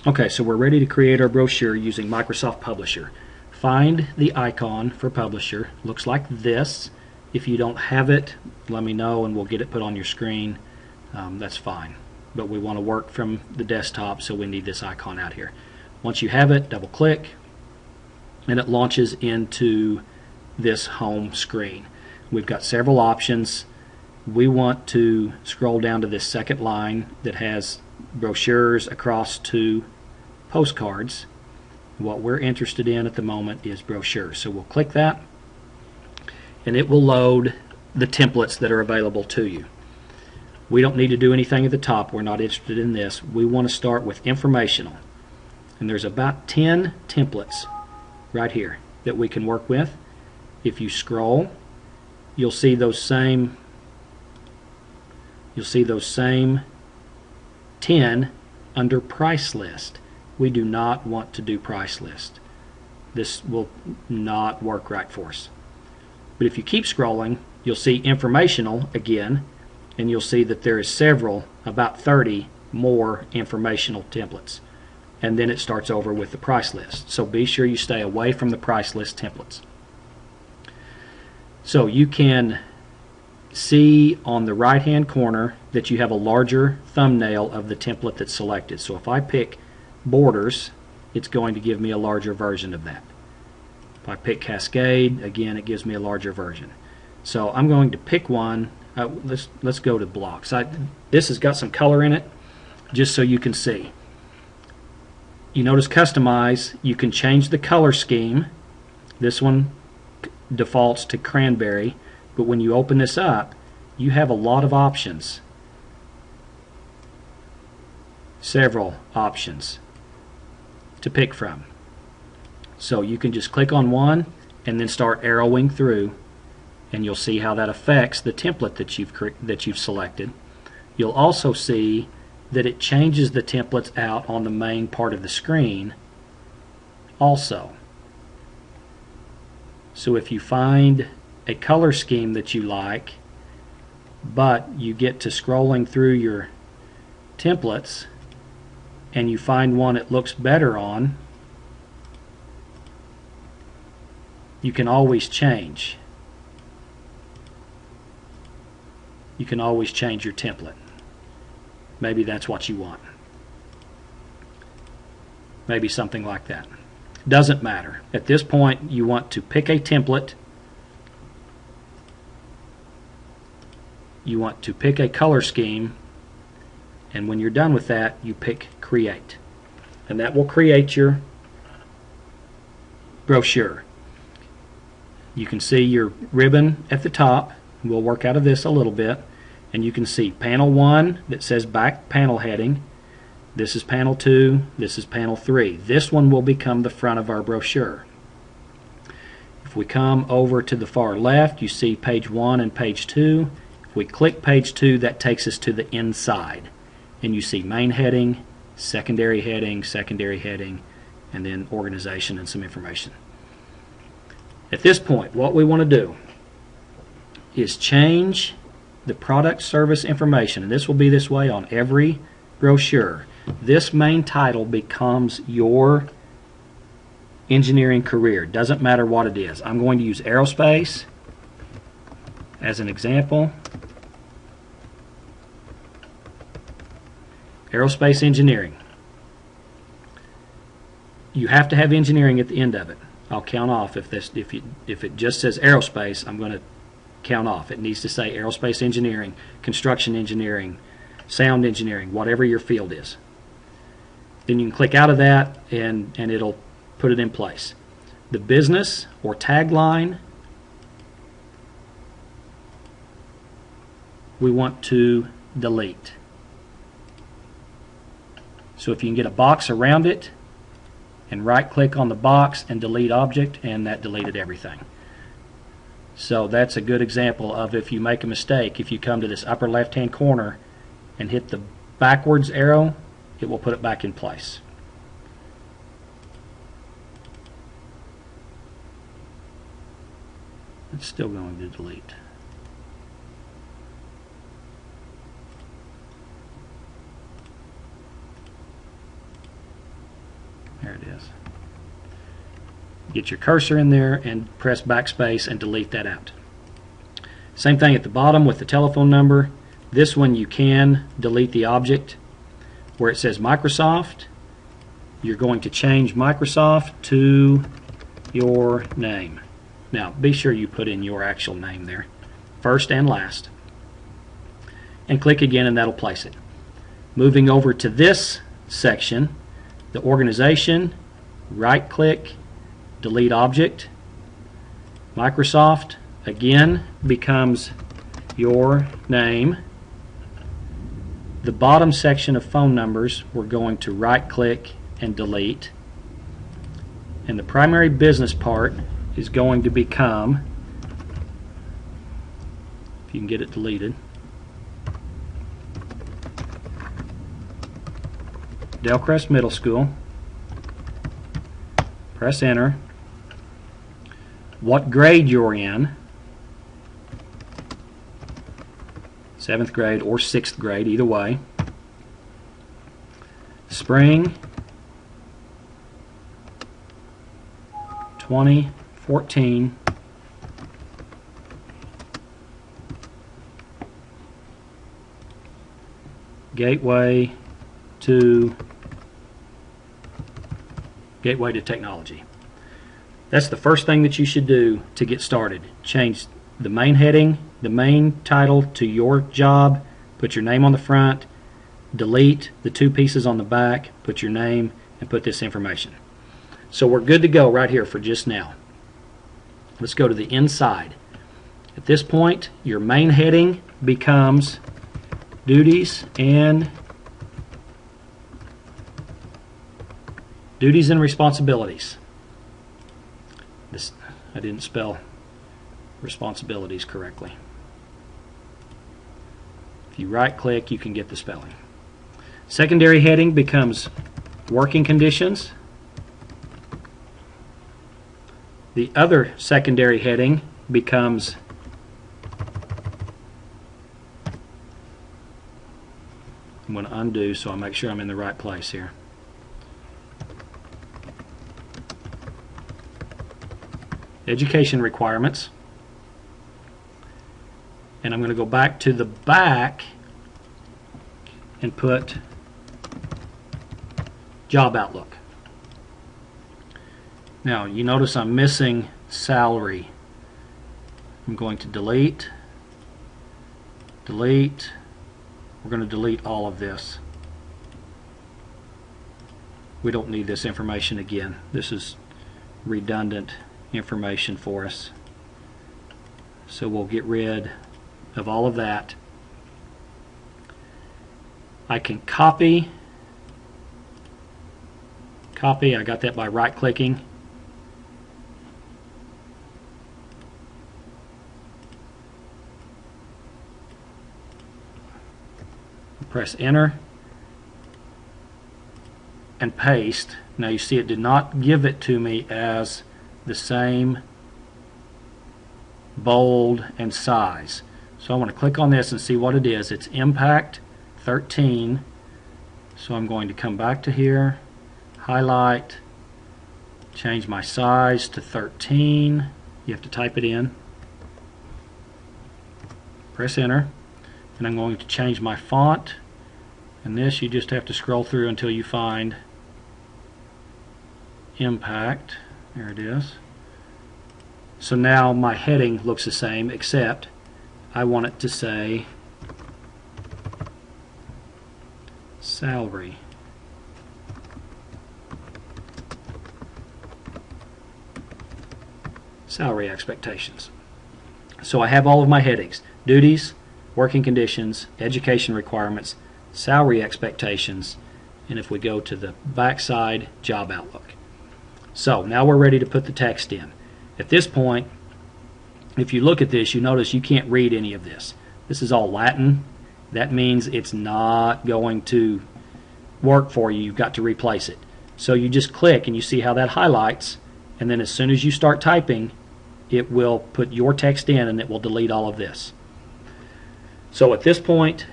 Okay, so we're ready to create our brochure using Microsoft Publisher. Find the icon for Publisher. Looks like this. If you don't have it, let me know and we'll get it put on your screen. That's fine. But we want to work from the desktop, so we need this icon out here. Once you have it, double click and it launches into this home screen. We've got several options. We want to scroll down to this second line that has brochures across to postcards. What we're interested in at the moment is brochures. So we'll click that and it will load the templates that are available to you. We don't need to do anything at the top. We're not interested in this. We want to start with informational. And there's about 10 templates right here that we can work with. If you scroll, you'll see those same 10 under price list. We do not want to do price list. This will not work right for us. But if you keep scrolling, you'll see informational again, and you'll see that there is several, about 30 more informational templates. And then it starts over with the price list. So be sure you stay away from the price list templates. So you can see on the right hand corner that you have a larger thumbnail of the template that's selected. So if I pick borders, it's going to give me a larger version of that. If I pick Cascade, again it gives me a larger version. So I'm going to pick one. Let's go to blocks. This has got some color in it, just so you can see. You notice customize, you can change the color scheme. This one defaults to cranberry, but when you open this up, you have a lot of options. Several options to pick from. So you can just click on one and then start arrowing through, and you'll see how that affects the template that you've selected. You'll also see that it changes the templates out on the main part of the screen also. So if you find a color scheme that you like, but you get to scrolling through your templates and you find one that looks better on, you can always change. You can always change your template. Maybe that's what you want. Maybe something like that. Doesn't matter. At this point, you want to pick a template. You want to pick a color scheme, and when you're done with that, you pick Create. And that will create your brochure. You can see your ribbon at the top. We'll work out of this a little bit. And you can see panel 1 that says back panel heading. This is panel 2. This is panel 3. This one will become the front of our brochure. If we come over to the far left, you see page 1 and page 2. If we click page 2, that takes us to the inside. And you see main heading, secondary heading, and then organization and some information. At this point, what we want to do is change the product service information, and this will be this way on every brochure. This main title becomes your engineering career. Doesn't matter what it is. I'm going to use aerospace as an example. Aerospace engineering. You have to have engineering at the end of it. I'll count off if it just says aerospace. I'm going to count off. It needs to say aerospace engineering, construction engineering, sound engineering, whatever your field is. Then you can click out of that and it'll put it in place. The business or tagline, we want to delete. So if you can get a box around it and right click on the box and delete object, and that deleted everything. So that's a good example of if you make a mistake, if you come to this upper left hand corner and hit the backwards arrow, it will put it back in place. It's still going to delete. it is. Get your cursor in there and press backspace and delete that out. Same thing at the bottom with the telephone number. This one you can delete the object. Where it says Microsoft, you're going to change Microsoft to your name. Now be sure you put in your actual name there, first and last, and click again and that'll place it. Moving over to this section, the organization, right click, delete object. Microsoft again becomes your name. The bottom section of phone numbers we're going to right click and delete, and the primary business part is going to become, if you can get it deleted, Delcrest Middle School. Press enter. What grade you're in, 7th grade or 6th grade, either way. Spring 2014. Gateway to technology. That's the first thing that you should do to get started. Change the main heading, the main title to your job, put your name on the front, delete the 2 pieces on the back, put your name, and put this information. So we're good to go right here for just now. Let's go to the inside. At this point, your main heading becomes duties and responsibilities. I didn't spell responsibilities correctly. If you right click, you can get the spelling. Secondary heading becomes working conditions. The other secondary heading becomes I'm going to undo so I make sure I'm in the right place here. Education requirements. And I'm going to go back to the back and put job outlook. Now you notice I'm missing salary. I'm going to delete. We're going to delete all of this. We don't need this information again. This is redundant information for us. So we'll get rid of all of that. I can copy. I got that by right clicking. Press enter and paste. Now you see it did not give it to me as the same bold and size. So I want to click on this and see what it is. It's impact 13. So I'm going to come back to here, highlight, change my size to 13. You have to type it in. Press enter. And I'm going to change my font. And this you just have to scroll through until you find impact. There it is. So now my heading looks the same, except I want it to say salary. Salary expectations. So I have all of my headings: duties, working conditions, education requirements, salary expectations, and if we go to the back side, job outlook. So now we're ready to put the text in. At this point, if you look at this, you notice you can't read any of this. This is all Latin. That means it's not going to work for you. You've got to replace it. So you just click and you see how that highlights, and then as soon as you start typing, it will put your text in and it will delete all of this. So at this point,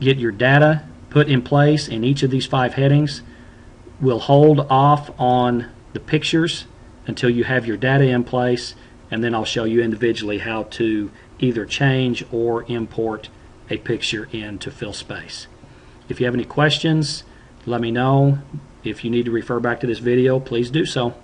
get your data put in place in each of these 5 headings. We'll hold off on the pictures until you have your data in place, and then I'll show you individually how to either change or import a picture in to fill space. If you have any questions, let me know. If you need to refer back to this video, please do so.